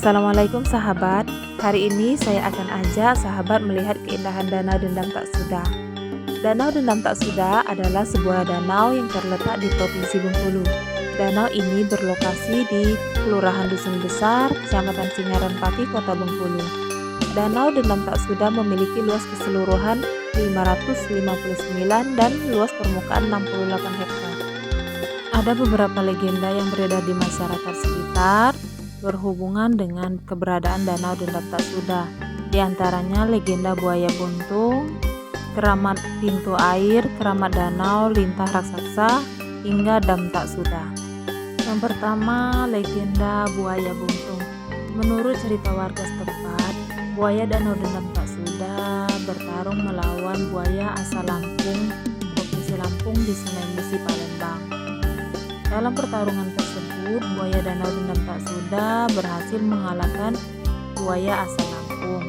Assalamualaikum sahabat. Hari ini saya akan ajak sahabat melihat keindahan Danau Dendam Tak Suda. Danau Dendam Tak Suda adalah sebuah danau yang terletak di Provinsi Bengkulu. Danau ini berlokasi di Kelurahan Dusun Besar, Kecamatan Singaran Pati, Kota Bengkulu. Danau Dendam Tak Suda memiliki luas keseluruhan 559 dan luas permukaan 68 hektar. Ada beberapa legenda yang beredar di masyarakat sekitar berhubungan dengan keberadaan Danau Dendam Tak Suda. Di antaranya legenda buaya buntung, keramat pintu air, keramat danau, lintah raksasa, hingga dam tak suda. Yang pertama, legenda buaya buntung. Menurut cerita warga setempat, buaya Danau Dendam Tak Suda bertarung melawan buaya asal Lampung, Provinsi Lampung di Sungai Musi, Palembang. Dalam pertarungan tersebut, buaya Danau Dendam Tak Suda berhasil mengalahkan buaya asal Lampung.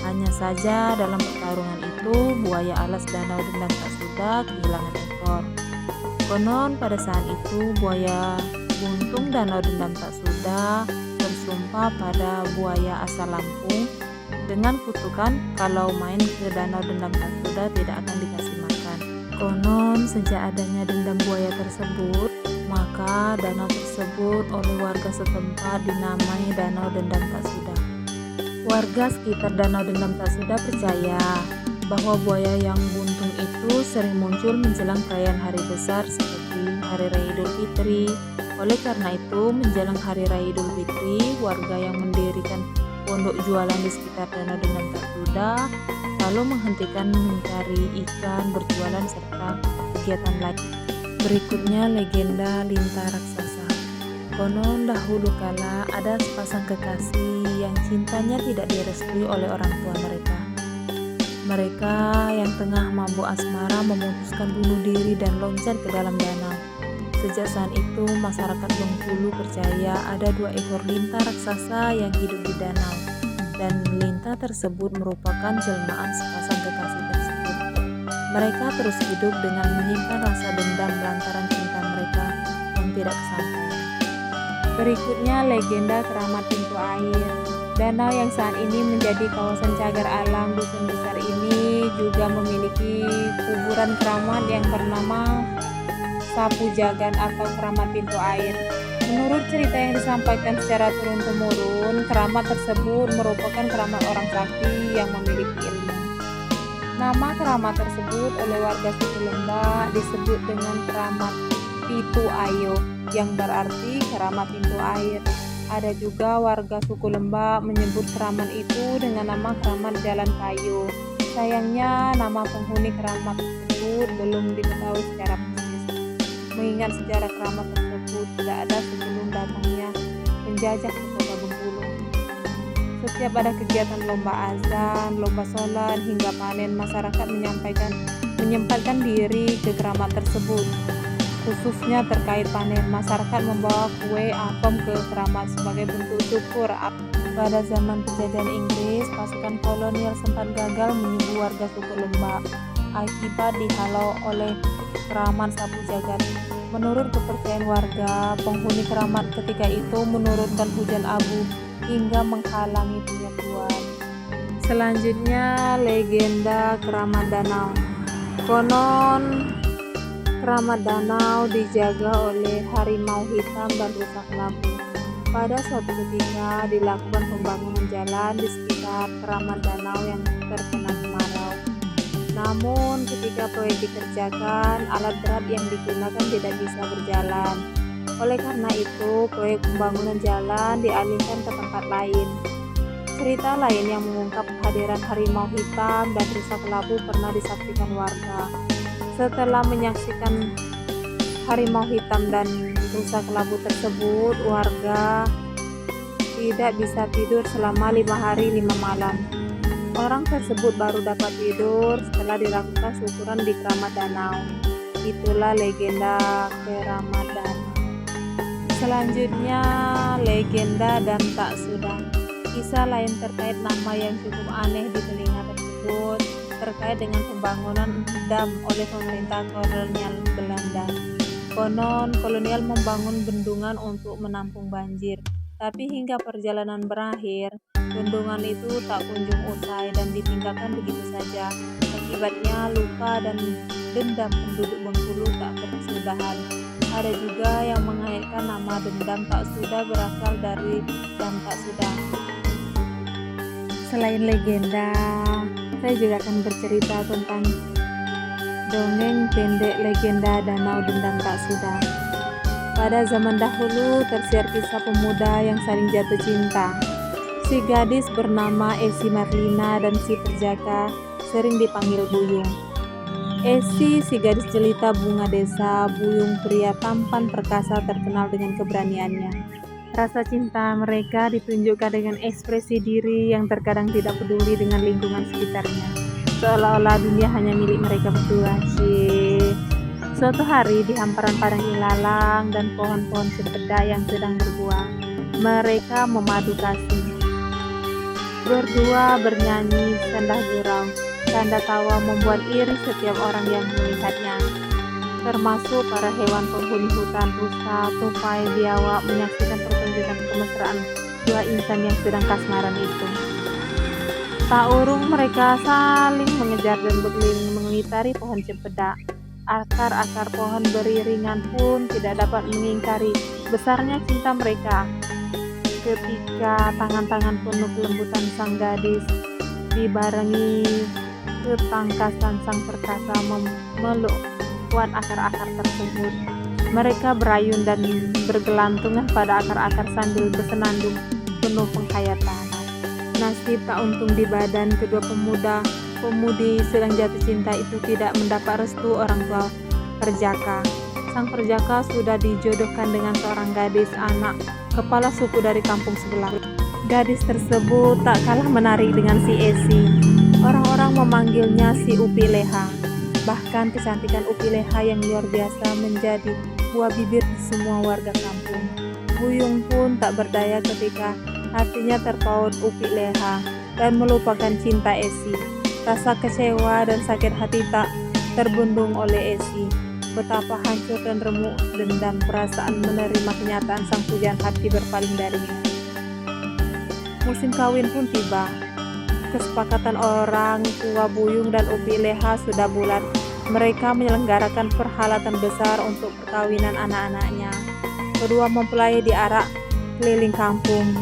Hanya saja dalam pertarungan itu, buaya alas Danau Dendam Tak Suda kehilangan ekor. Konon pada saat itu, buaya buntung Danau Dendam Tak Suda bersumpah pada buaya asal Lampung dengan kutukan kalau main ke Danau Dendam Tak Suda tidak akan dikasih makan. Konon sejak adanya dendam buaya tersebut, maka danau tersebut oleh warga setempat dinamai Danau Dendam Tak Suda. Warga sekitar Danau Dendam Tak Suda percaya bahwa buaya yang buntung itu sering muncul menjelang perayaan hari besar seperti Hari Raya Idul Fitri. Oleh karena itu, menjelang Hari Raya Idul Fitri, warga yang mendirikan pondok jualan di sekitar Danau Dendam Tak Suda lalu menghentikan mencari ikan, berjualan, serta kegiatan lain. Berikutnya legenda lintah raksasa. Konon dahulu kala ada sepasang kekasih yang cintanya tidak direstui oleh orang tua mereka. Mereka yang tengah mabuk asmara memutuskan bunuh diri dan loncat ke dalam danau. Sejak saat itu masyarakat Bengkulu percaya ada 2 ekor lintah raksasa yang hidup di danau, dan lintah tersebut merupakan jelmaan sepasang kekasih tersebut. Mereka terus hidup dengan menyimpan rasa dendam lantaran cinta mereka yang tidak kesampaian. Berikutnya legenda keramat pintu air. Danau yang saat ini menjadi kawasan cagar alam Dusun Besar ini juga memiliki kuburan keramat yang bernama Sapu Jagan atau keramat pintu air. Menurut cerita yang disampaikan secara turun-temurun, keramat tersebut merupakan keramat orang sakti yang memiliki ilmu. Nama keramat tersebut oleh warga suku Lembak disebut dengan keramat Pitu Ayo, yang berarti keramat pintu air. Ada juga warga suku Lembak menyebut keramat itu dengan nama keramat Jalan Kayu. Sayangnya nama penghuni keramat tersebut belum diketahui secara persis, mengingat sejarah keramat tersebut tidak ada sebelum datangnya penjajah ke Kota Bengkulu. Setiap ada kegiatan lomba azan, lomba sholat, hingga panen, masyarakat menyempatkan diri ke keramat tersebut. Khususnya terkait panen, masyarakat membawa kue apem ke keramat sebagai bentuk syukur. Pada zaman penjajahan Inggris, pasukan kolonial sempat gagal menyerbu warga suku Lembak akibat dihalau oleh keramat Sapu Jagat. Menurut kepercayaan warga, penghuni keramat ketika itu menurunkan hujan abu hingga menghalangi penyerbuan. Selanjutnya, legenda keramat danau. Konon keramat danau dijaga oleh harimau hitam dan rusa kelabu. Pada suatu ketika dilakukan pembangunan jalan di sekitar keramat danau yang terkena kemarau. Namun ketika proyek dikerjakan, alat berat yang digunakan tidak bisa berjalan. Oleh karena itu, proyek pembangunan jalan dialihkan ke tempat lain. Cerita lain yang mengungkap kehadiran harimau hitam dan rusa kelabu pernah disaksikan warga. Setelah menyaksikan harimau hitam dan rusa kelabu tersebut, warga tidak bisa tidur selama 5 hari 5 malam. Orang tersebut baru dapat tidur setelah dilakukan syukuran di keramat danau. Itulah legenda keramat danau. Selanjutnya, legenda Dam Tak Suda. Kisah lain terkait nama yang cukup aneh di telinga tersebut terkait dengan pembangunan dam oleh pemerintah kolonial Belanda. Konon kolonial membangun bendungan untuk menampung banjir. Tapi hingga perjalanan berakhir, bendungan itu tak kunjung usai dan ditinggalkan begitu saja. Akibatnya luka dan dendam penduduk Bengkulu tak berkesudahan. Ada juga yang mengaitkan nama dendam tak sudah berasal dari dam tak sudah. Selain legenda, saya juga akan bercerita tentang dongeng pendek legenda Danau Dendam Tak Sudah. Pada zaman dahulu tersiar kisah pemuda yang saling jatuh cinta. Si gadis bernama Esi Marlina dan si perjaka sering dipanggil Buyung. Esi si gadis jelita bunga desa, Buyung pria tampan perkasa terkenal dengan keberaniannya. Rasa cinta mereka ditunjukkan dengan ekspresi diri yang terkadang tidak peduli dengan lingkungan sekitarnya. Seolah-olah dunia hanya milik mereka berdua. Suatu hari di hamparan padang ilalang dan pohon-pohon cempeda yang sedang berbuah, mereka memadu kasih. Berdua bernyanyi sendah gurau, tanda tawa membuat iri setiap orang yang melihatnya, termasuk para hewan penghuni hutan, rusa, tupai, biawak menyaksikan pertunjukan kemesraan dua insan yang sedang kasmaran itu. Tak urung mereka saling mengejar dan berkeliling mengitari pohon cempeda. Akar-akar pohon beriringan pun tidak dapat mengingkari besarnya cinta mereka. Ketika tangan-tangan penuh kelembutan sang gadis dibarengi ketangkasan sang perkasa memeluk kuat akar-akar tersebut, mereka berayun dan bergelantungan pada akar-akar sambil bersenandung penuh penghayatan. Nasib tak untung di badan kedua pemudi sedang jatuh cinta itu tidak mendapat restu orang tua perjaka. Sang perjaka sudah dijodohkan dengan seorang gadis anak kepala suku dari kampung sebelah. Gadis tersebut tak kalah menarik dengan si Esi. Orang-orang memanggilnya si Upi Leha. Bahkan kecantikan Upi Leha yang luar biasa menjadi buah bibir di semua warga kampung. Buyung pun tak berdaya ketika hatinya terpaut Upi Leha dan melupakan cinta Esi. Rasa kecewa dan sakit hati tak terbendung oleh Esi. Betapa hancur dan remuk dendam perasaan menerima kenyataan sang pujaan hati berpaling darinya. Musim kawin pun tiba. Kesepakatan orang tua Buyung dan Upi Leha sudah bulat. Mereka menyelenggarakan perhelatan besar untuk perkawinan anak-anaknya. Kedua mempelai diarak keliling kampung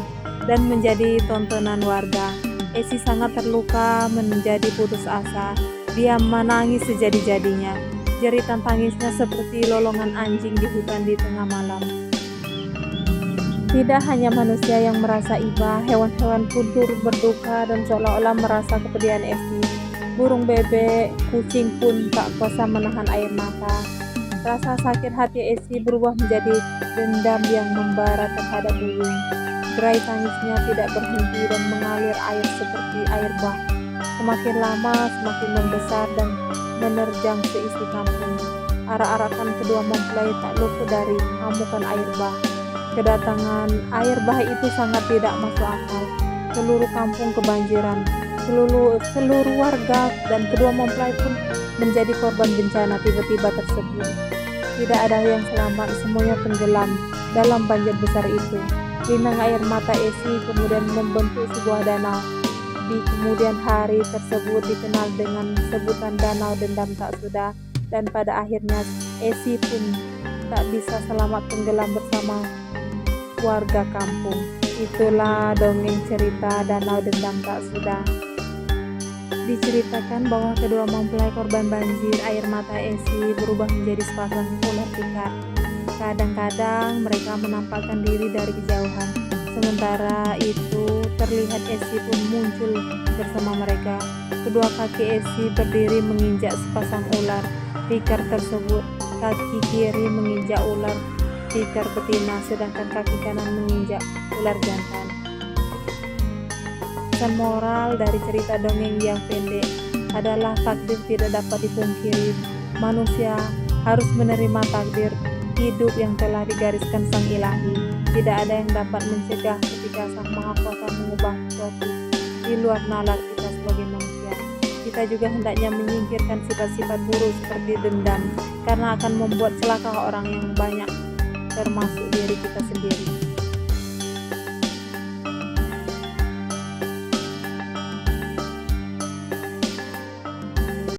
dan menjadi tontonan warga. Esi sangat terluka menjadi putus asa. Dia menangis sejadi-jadinya. Jeritan tangisnya seperti lolongan anjing di hutan di tengah malam. Tidak hanya manusia yang merasa iba, hewan-hewan pun turut berduka dan seolah-olah merasa kepedihan Esi. Burung bebek, kucing pun tak kuasa menahan air mata. Rasa sakit hati Esi berubah menjadi dendam yang membara terhadap Buyung. Gerai tangisnya tidak berhenti dan mengalir air seperti air bah. Semakin lama semakin membesar dan menerjang seisi kampung. Arak-arakan kedua mempelai tak luput dari amukan air bah. Kedatangan air bah itu sangat tidak masuk akal. Seluruh kampung kebanjiran. Seluruh warga dan kedua mempelai pun menjadi korban bencana tiba-tiba tersebut. Tidak ada yang selamat, semuanya tenggelam dalam banjir besar itu. Linang air mata Esi kemudian membentuk sebuah danau. Di kemudian hari tersebut dikenal dengan sebutan Danau Dendam Tak Sudah, dan pada akhirnya Esi pun tak bisa selamat tenggelam bersama warga kampung. Itulah dongeng cerita Danau Dendam Tak Sudah. Diceritakan bahwa kedua mempelai korban banjir air mata Esi berubah menjadi sepasang ular pikar. Kadang-kadang mereka menampakkan diri dari kejauhan. Sementara itu terlihat Esi pun muncul bersama mereka. Kedua kaki Esi berdiri menginjak sepasang ular pikar tersebut. Kaki kiri menginjak ular pikar betina, sedangkan kaki kanan menginjak ular jantan. Pesan moral dari cerita dongeng yang pendek adalah takdir tidak dapat dipungkiri. Manusia harus menerima takdir hidup yang telah digariskan Sang Ilahi. Tidak ada yang dapat mencegah ketika Sang Maha Kuasa mengubah sesuatu di luar nalar kita sebagai manusia. Kita juga hendaknya menyingkirkan sifat-sifat buruk seperti dendam, karena akan membuat celaka orang yang banyak, termasuk diri kita sendiri.